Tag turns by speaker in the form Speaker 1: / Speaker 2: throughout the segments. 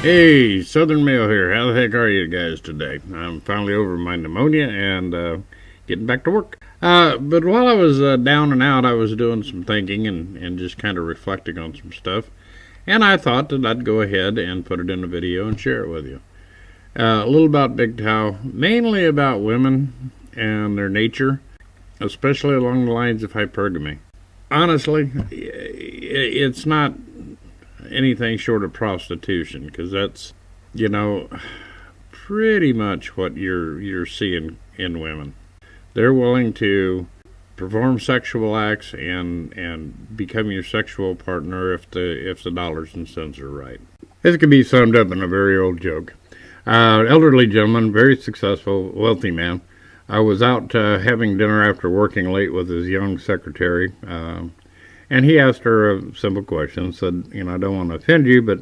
Speaker 1: Hey, Southern Male here. How the heck are you guys today? I'm finally over my pneumonia and getting back to work. But while I was down and out, I was doing some thinking and just kind of reflecting on some stuff. And I thought that I'd go ahead and put it in a video and share it with you. A little about MGTOW, mainly about women and their nature, especially along the lines of hypergamy. Honestly, it's not anything short of prostitution, because that's, pretty much what you're seeing in women. They're willing to perform sexual acts and become your sexual partner if the dollars and cents are right. This can be summed up in a very old joke. Elderly gentleman, very successful, wealthy man. I was out having dinner after working late with his young secretary, and he asked her a simple question, said, I don't want to offend you, but,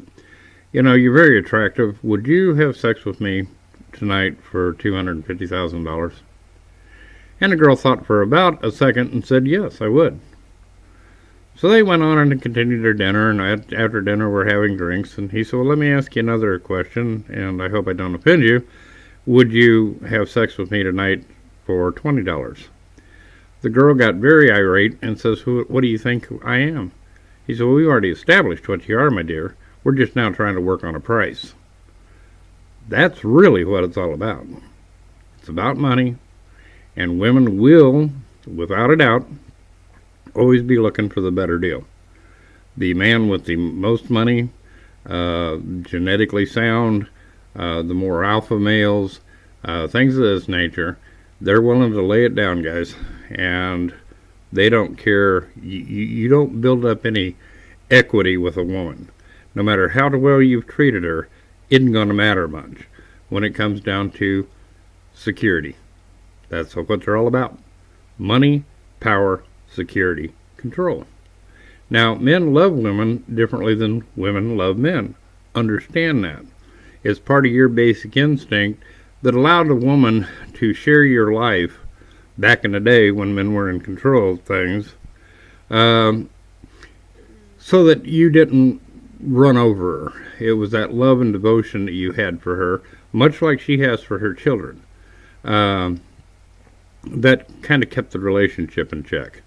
Speaker 1: you're very attractive. Would you have sex with me tonight for $250,000? And the girl thought for about a second and said, yes, I would. So they went on and continued their dinner, and after dinner we're having drinks, and he said, well, let me ask you another question, and I hope I don't offend you. Would you have sex with me tonight for $20? The girl got very irate and says, what do you think I am? He said, well, we've already established what you are, my dear. We're just now trying to work on a price. That's really what it's all about. It's about money, and women will, without a doubt, always be looking for the better deal. The man with the most money, genetically sound, the more alpha males, things of this nature, they're willing to lay it down, guys, and they don't care. You don't build up any equity with a woman. No matter how well you've treated her, it isn't going to matter much when it comes down to security. That's what they're all about. Money, power, security, control. Now, men love women differently than women love men. Understand that. It's part of your basic instinct that allowed a woman to share your life back in the day when men were in control of things, so that you didn't run over her. It was that love and devotion that you had for her, much like she has for her children, that kind of kept the relationship in check.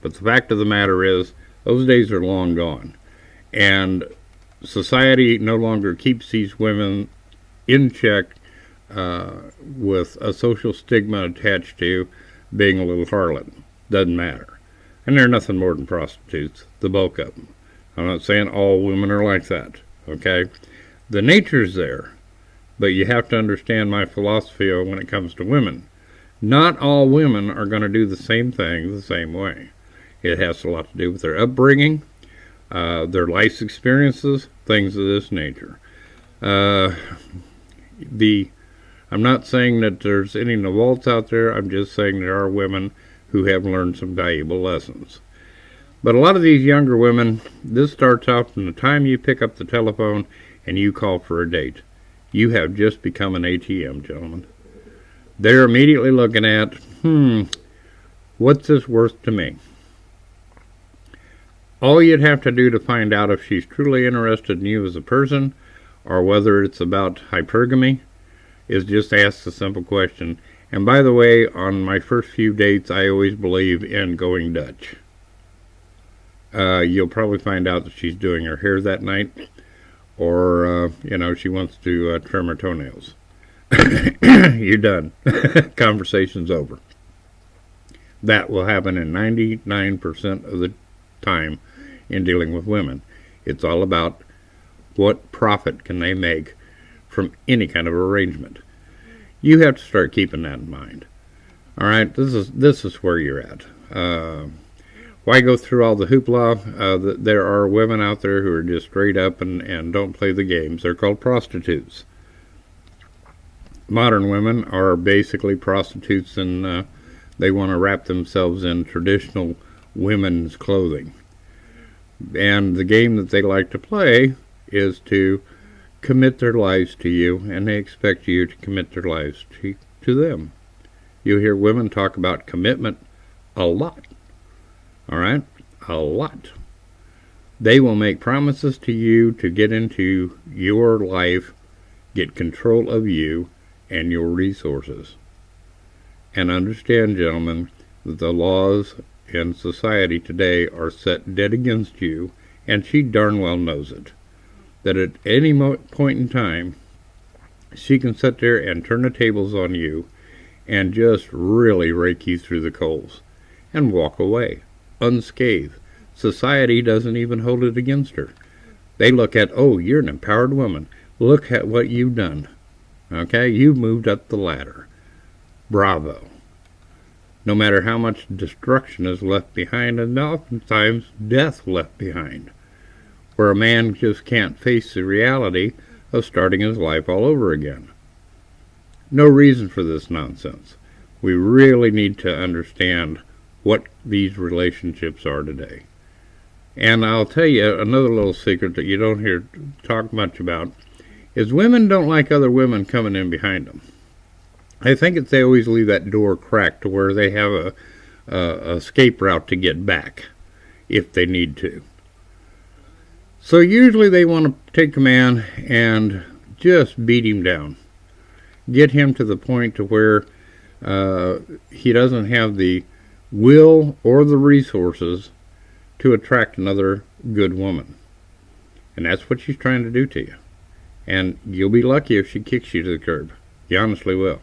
Speaker 1: But the fact of the matter is, those days are long gone, and society no longer keeps these women in check with a social stigma attached to being a little harlot. Doesn't matter. And they're nothing more than prostitutes, the bulk of them. I'm not saying all women are like that, okay? The nature's there, but you have to understand my philosophy when it comes to women. Not all women are going to do the same thing the same way. It has a lot to do with their upbringing, their life experiences, things of this nature. I'm not saying that there's any Nawalts out there. I'm just saying there are women who have learned some valuable lessons. But a lot of these younger women, this starts out from the time you pick up the telephone and you call for a date. You have just become an ATM, gentlemen. They're immediately looking at, what's this worth to me? All you'd have to do to find out if she's truly interested in you as a person, or whether it's about hypergamy, is just ask the simple question. And by the way, on my first few dates, I always believe in going Dutch. You'll probably find out that she's doing her hair that night, or, she wants to trim her toenails. You're done. Conversation's over. That will happen in 99% of the time in dealing with women. It's all about what profit can they make from any kind of arrangement. You have to start keeping that in mind. All right, this is where you're at. Why go through all the hoopla? There are women out there who are just straight up and don't play the games. They're called prostitutes. modern women are basically prostitutes, and they want to wrap themselves in traditional women's clothing. And the game that they like to play is to commit their lives to you, and they expect you to commit their lives to them. You hear women talk about commitment a lot. All right? A lot. They will make promises to you to get into your life, get control of you and your resources. And understand, gentlemen, that the laws in society today are set dead against you, and she darn well knows it. That at any point in time, she can sit there and turn the tables on you and just really rake you through the coals and walk away unscathed. Society doesn't even hold it against her. They look at, oh, you're an empowered woman. Look at what you've done. Okay, you've moved up the ladder. Bravo. No matter how much destruction is left behind, and oftentimes death left behind, where a man just can't face the reality of starting his life all over again. No reason for this nonsense. We really need to understand what these relationships are today. And I'll tell you another little secret that you don't hear talk much about, is women don't like other women coming in behind them. I think they always leave that door cracked to where they have a escape route to get back if they need to. So usually they want to take a man and just beat him down. Get him to the point to where he doesn't have the will or the resources to attract another good woman. And that's what she's trying to do to you. And you'll be lucky if she kicks you to the curb. You honestly will.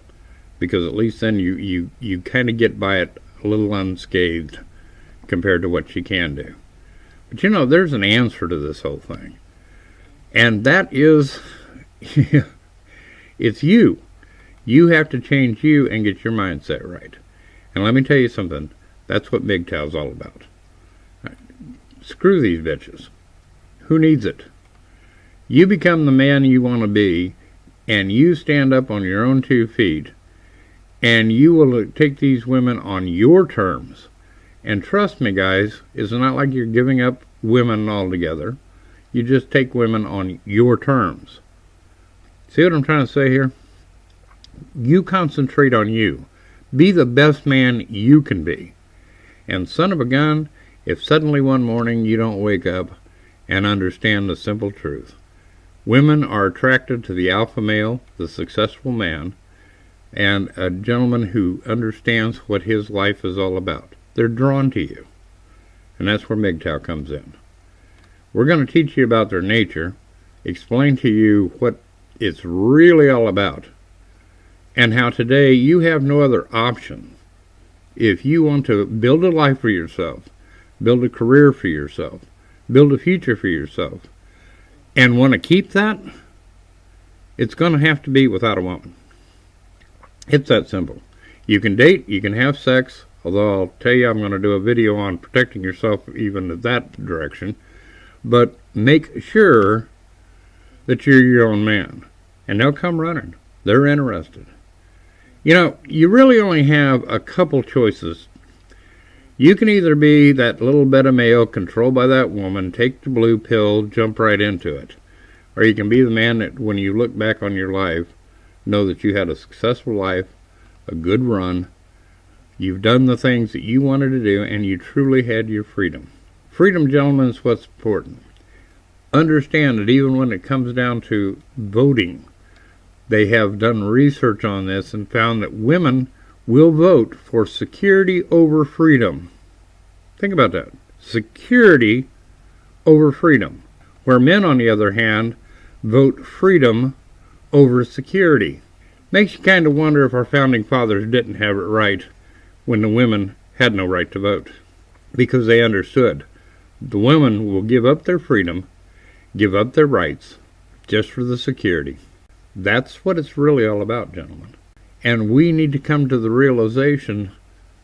Speaker 1: Because at least then you kind of get by it a little unscathed compared to what she can do. But you know, there's an answer to this whole thing. And that is, it's you. You have to change you and get your mindset right. And let me tell you something. That's what MGTOW is all about. Right. Screw these bitches. Who needs it? You become the man you want to be, and you stand up on your own 2 feet, and you will take these women on your terms. And trust me, guys, it's not like you're giving up women altogether. You just take women on your terms. See what I'm trying to say here? You concentrate on you. Be the best man you can be. And son of a gun, if suddenly one morning you don't wake up and understand the simple truth. Women are attracted to the alpha male, the successful man, and a gentleman who understands what his life is all about. They're drawn to you. And that's where MGTOW comes in. We're going to teach you about their nature, explain to you what it's really all about, and how today you have no other option. If you want to build a life for yourself, build a career for yourself, build a future for yourself, and want to keep that, it's going to have to be without a woman. It's that simple. You can date, you can have sex, although I'll tell you I'm going to do a video on protecting yourself even in that direction, but make sure that you're your own man, and they'll come running. They're interested. You know, you really only have a couple choices. You can either be that little beta male controlled by that woman, take the blue pill, jump right into it. Or you can be the man that when you look back on your life, know that you had a successful life, a good run, you've done the things that you wanted to do, and you truly had your freedom. Freedom, gentlemen, is what's important. Understand that even when it comes down to voting, they have done research on this and found that women will vote for security over freedom. Think about that. Security over freedom. Where men, on the other hand, vote freedom over security. Makes you kind of wonder if our founding fathers didn't have it right when the women had no right to vote. Because they understood the women will give up their freedom, give up their rights, just for the security. That's what it's really all about, gentlemen. And we need to come to the realization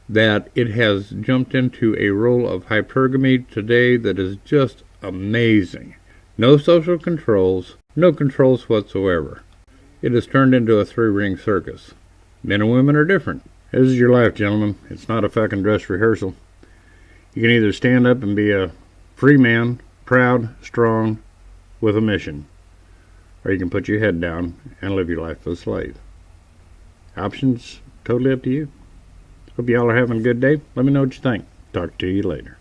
Speaker 1: that it has jumped into a role of hypergamy today that is just amazing. No social controls, no controls whatsoever. It has turned into a three-ring circus. Men and women are different. This is your life, gentlemen. It's not a fucking dress rehearsal. You can either stand up and be a free man, proud, strong, with a mission, or you can put your head down and live your life as a slave. Options totally up to you. Hope y'all are having a good day. Let me know what you think. Talk to you later.